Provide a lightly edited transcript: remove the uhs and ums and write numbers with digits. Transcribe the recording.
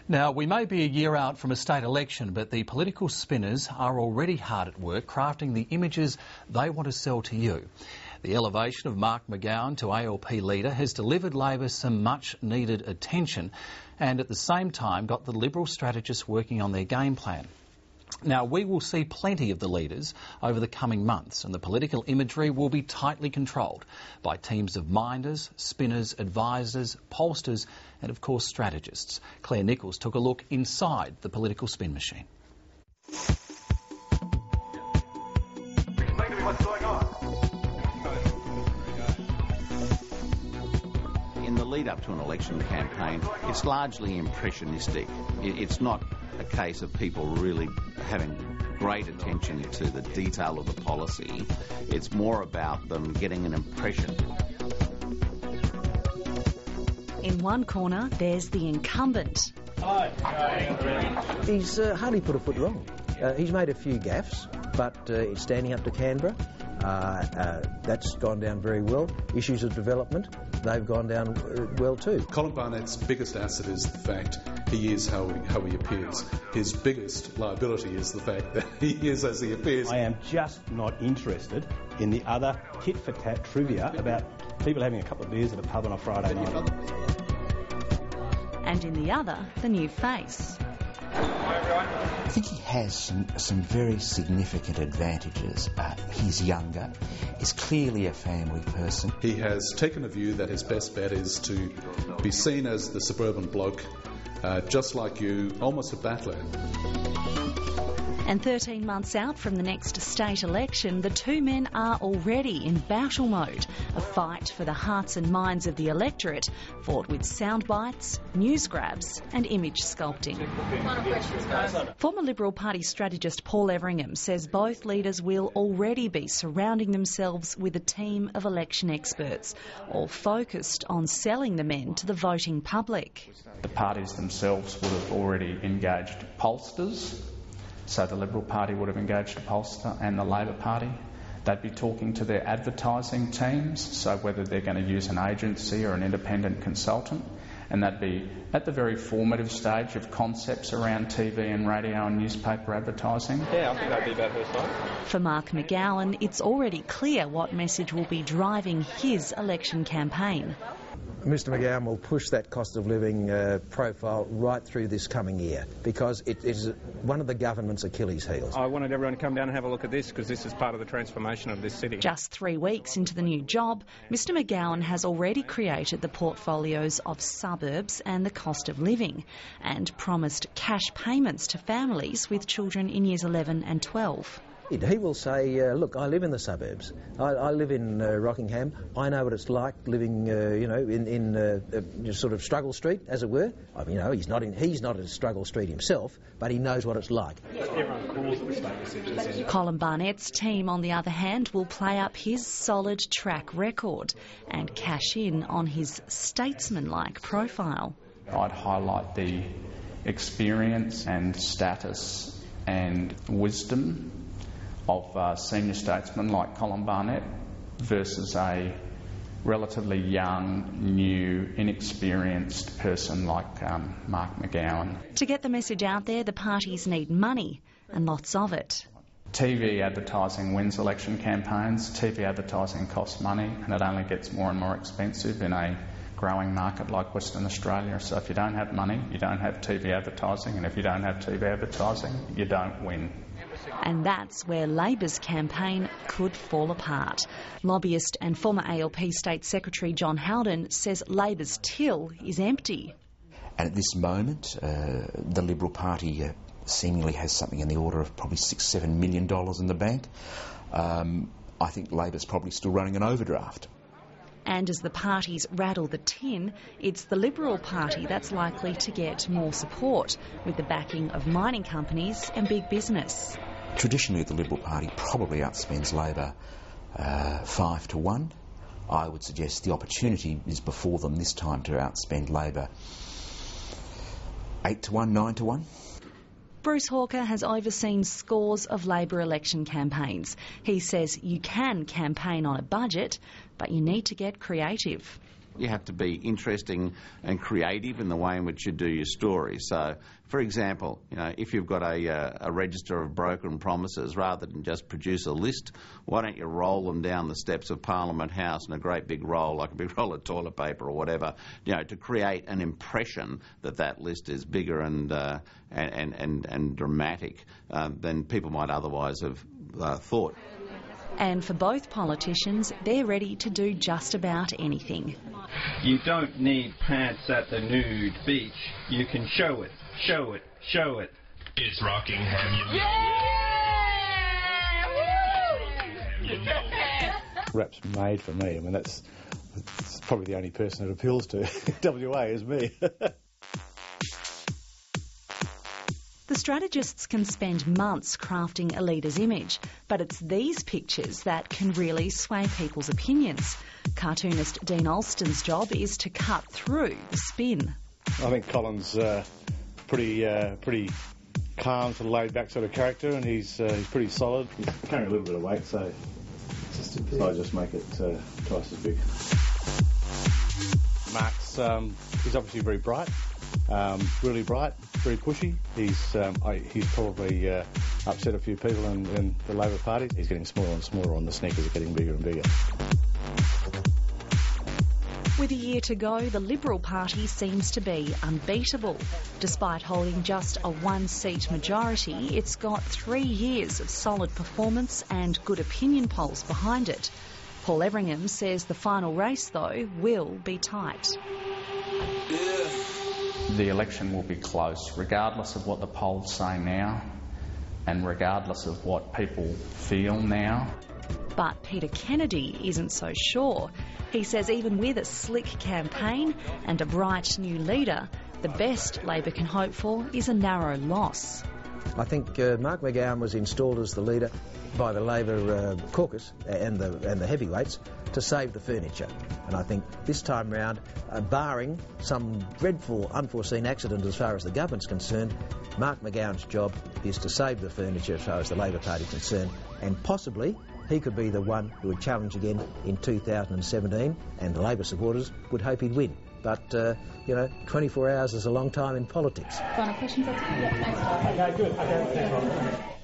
Now, we may be a year out from a state election, but the political spinners are already hard at work crafting the images they want to sell to you. The elevation of Mark McGowan to ALP leader has delivered Labor some much-needed attention and at the same time got the Liberal strategists working on their game plan. Now, we will see plenty of the leaders over the coming months, and the political imagery will be tightly controlled by teams of minders, spinners, advisors, pollsters and, of course, strategists. Claire Nichols took a look inside the political spin machine. In the lead up to an election campaign, it's largely impressionistic. It's not a case of people really having great attention to the detail of the policy. It's more about them getting an impression. In one corner, there's the incumbent. He's hardly put a foot wrong. He's made a few gaffes, but it's standing up to Canberra. That's gone down very well. Issues of development, they've gone down well too. Colin Barnett's biggest asset is the fact he is how he appears. His biggest liability is the fact that he is as he appears. I am just not interested in the other tit-for-tat trivia about people having a couple of beers at a pub on a Friday night. And in the other, the new face. I think he has some very significant advantages. He's younger, he's clearly a family person. He has taken a view that his best bet is to be seen as the suburban bloke, just like you, almost a battler. And 13 months out from the next state election, the two men are already in battle mode, a fight for the hearts and minds of the electorate, fought with sound bites, news grabs and image sculpting. Former Liberal Party strategist Paul Everingham says both leaders will already be surrounding themselves with a team of election experts, all focused on selling the men to the voting public. The parties themselves would have already engaged pollsters. So the Liberal Party would have engaged a pollster and the Labor Party. They'd be talking to their advertising teams, so whether they're going to use an agency or an independent consultant, and that'd be at the very formative stage of concepts around TV and radio and newspaper advertising. Yeah, I think that'd be about her side. For Mark McGowan, it's already clear what message will be driving his election campaign. Mr McGowan will push that cost of living profile right through this coming year because it is one of the government's Achilles heels. I wanted everyone to come down and have a look at this because this is part of the transformation of this city. Just 3 weeks into the new job, Mr McGowan has already created the portfolios of suburbs and the cost of living and promised cash payments to families with children in years 11 and 12. He will say, look, I live in the suburbs. I live in Rockingham. I know what it's like living, in sort of Struggle Street, as it were. I mean, he's not in Struggle Street himself, but he knows what it's like. Colin Barnett's team, on the other hand, will play up his solid track record and cash in on his statesman-like profile. I'd highlight the experience and status and wisdom of senior statesmen like Colin Barnett versus a relatively young, new, inexperienced person like Mark McGowan. To get the message out there, the parties need money, and lots of it. TV advertising wins election campaigns. TV advertising costs money, and it only gets more and more expensive in a growing market like Western Australia. So if you don't have money, you don't have TV advertising, and if you don't have TV advertising, you don't win. And that's where Labor's campaign could fall apart. Lobbyist and former ALP State Secretary John Howden says Labor's till is empty. And at this moment, the Liberal Party seemingly has something in the order of probably $6-7 million in the bank. I think Labor's probably still running an overdraft. And as the parties rattle the tin, it's the Liberal Party that's likely to get more support, with the backing of mining companies and big business. Traditionally, the Liberal Party probably outspends Labor 5-1. I would suggest the opportunity is before them this time to outspend Labor 8-1, 9-1. Bruce Hawker has overseen scores of Labor election campaigns. He says you can campaign on a budget, but you need to get creative. You have to be interesting and creative in the way in which you do your story. So, for example, you know, if you've got a register of broken promises, rather than just produce a list, why don't you roll them down the steps of Parliament House in a great big roll, like a big roll of toilet paper or whatever, you know, to create an impression that that list is bigger and dramatic than people might otherwise have thought. And for both politicians, they're ready to do just about anything. You don't need pants at the nude beach. You can show it, show it, show it. It's Rockingham. Rap's made for me. I mean, that's probably the only person it appeals to. WA is me. The strategists can spend months crafting a leader's image, but it's these pictures that can really sway people's opinions. Cartoonist Dean Alston's job is to cut through the spin. I think Colin's pretty calm, sort of laid-back sort of character, and he's pretty solid. He's carrying a little bit of weight, so I just make it twice as big. Mark's he's obviously very bright. Really bright, very pushy. He's probably upset a few people in the Labor Party. He's getting smaller and smaller, and the sneakers are getting bigger and bigger. With a year to go, the Liberal Party seems to be unbeatable. Despite holding just a one-seat majority, it's got 3 years of solid performance and good opinion polls behind it. Paul Everingham says the final race, though, will be tight. The election will be close, regardless of what the polls say now and regardless of what people feel now. But Peter Kennedy isn't so sure. He says even with a slick campaign and a bright new leader, the best Labor can hope for is a narrow loss. I think Mark McGowan was installed as the leader by the Labor caucus and the heavyweights to save the furniture. And I think this time round, barring some dreadful unforeseen accident as far as the government's concerned, Mark McGowan's job is to save the furniture as far as the Labor Party is concerned, and possibly he could be the one who would challenge again in 2017, and the Labor supporters would hope he'd win. But, 24 hours is a long time in politics. Final questions? Yeah, thanks. Okay, good. Okay, thanks.